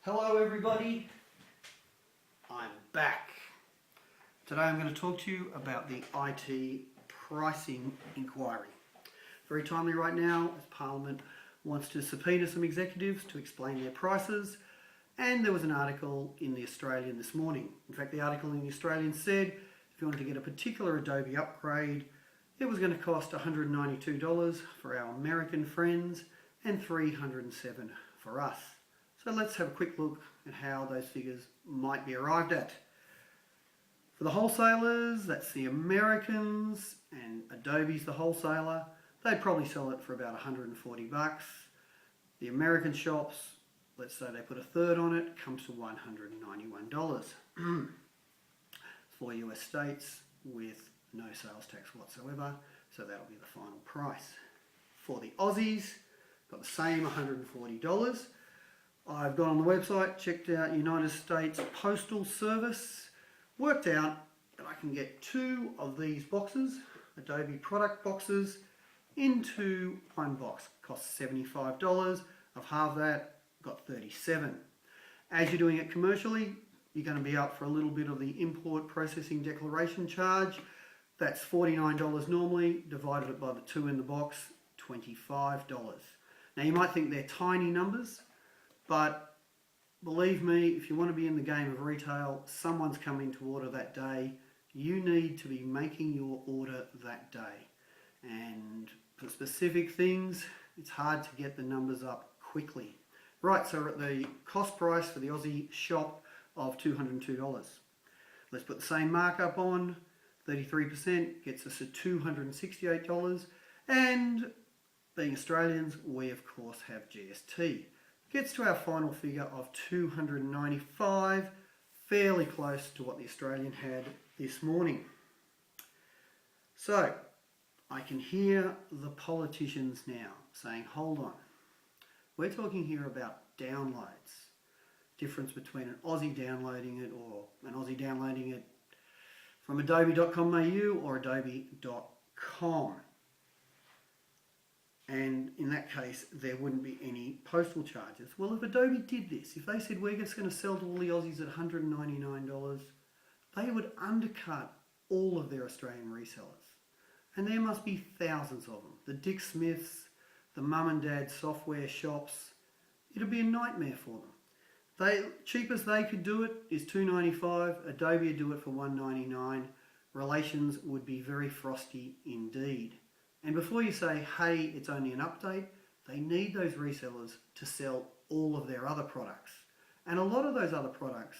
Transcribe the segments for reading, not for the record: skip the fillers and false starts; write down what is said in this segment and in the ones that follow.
Hello everybody, I'm back. Today I'm going to talk to you about the IT pricing inquiry. Very timely right now as Parliament wants to subpoena some executives to explain their prices, and there was an article in the Australian this morning. In fact, the article in the Australian said if you wanted to get a particular Adobe upgrade, it was going to cost $192 for our American friends and $307 for us. So let's have a quick look at how those figures might be arrived at. For the wholesalers, that's the Americans, and Adobe's the wholesaler. They'd probably sell it for about $140. The American shops, let's say they put a third on it, comes to $191. For US states with no sales tax whatsoever, so that'll be the final price. For the Aussies, got the same $140. I've gone on the website, checked out United States Postal Service, worked out that I can get 2 of these boxes, Adobe product boxes, into one box. Costs $75. I've halved that, got $37. As you're doing it commercially, you're going to be up for a little bit of the import processing declaration charge. That's $49 normally, divided it by the 2 in the box, $25. Now you might think they're tiny numbers, but believe me, if you want to be in the game of retail, someone's coming to order that day. You need to be making your order that day. And for specific things, it's hard to get the numbers up quickly. Right, so we're at the cost price for the Aussie shop of $202. Let's put the same markup on, 33% gets us to $268. And being Australians, we of course have GST. Gets to our final figure of $295, fairly close to what the Australian had this morning. So, I can hear the politicians now saying, hold on, we're talking here about downloads. Difference between an Aussie downloading it or an Aussie downloading it from adobe.com.au or adobe.com. And in that case, there wouldn't be any postal charges. Well, if Adobe did this, if they said we're just going to sell to all the Aussies at $199, they would undercut all of their Australian resellers. And there must be thousands of them. The Dick Smiths, the mum and dad software shops, it'd be a nightmare for them. Cheapest they could do it is $295. Adobe would do it for $199. Relations would be very frosty indeed. And before you say, hey, it's only an update, they need those resellers to sell all of their other products. And a lot of those other products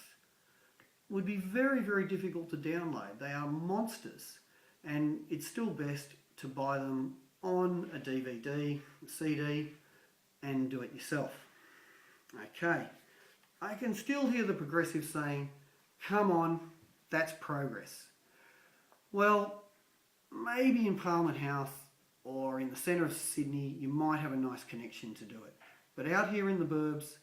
would be very, very difficult to download. They are monsters. And it's still best to buy them on a DVD, a CD, and do it yourself. Okay. I can still hear the progressives saying, come on, that's progress. Well, maybe in Parliament House or in the centre of Sydney, you might have a nice connection to do it. But out here in the burbs,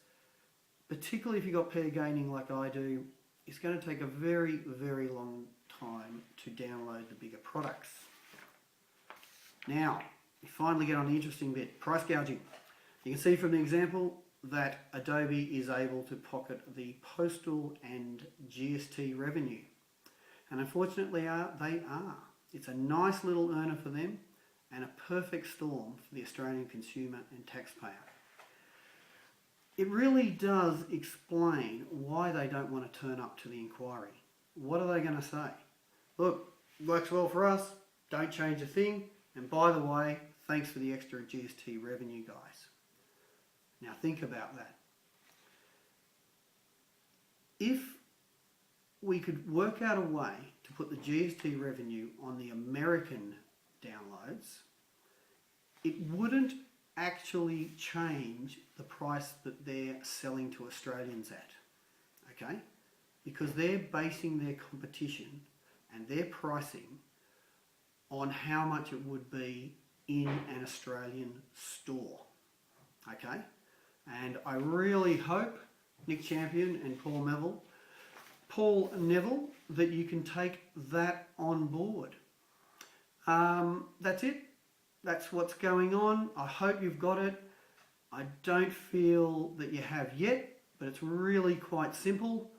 particularly if you've got pair gaining like I do, it's going to take a very, very long time to download the bigger products. Now, we finally get on the interesting bit, price gouging. You can see from the example that Adobe is able to pocket the postal and GST revenue. And unfortunately, they are. It's a nice little earner for them, and a perfect storm for the Australian consumer and taxpayer. It really does explain why they don't want to turn up to the inquiry. What are they going to say? Look, works well for us, don't change a thing, and by the way, thanks for the extra GST revenue, guys. Now think about that. If we could work out a way to put the GST revenue on the American downloads, it wouldn't actually change the price that they're selling to Australians at, okay? Because they're basing their competition and their pricing on how much it would be in an Australian store, okay? And I really hope, Nick Champion and Paul Neville, that you can take that on board. That's it. That's what's going on. I hope you've got it. I don't feel that you have yet, but it's really quite simple.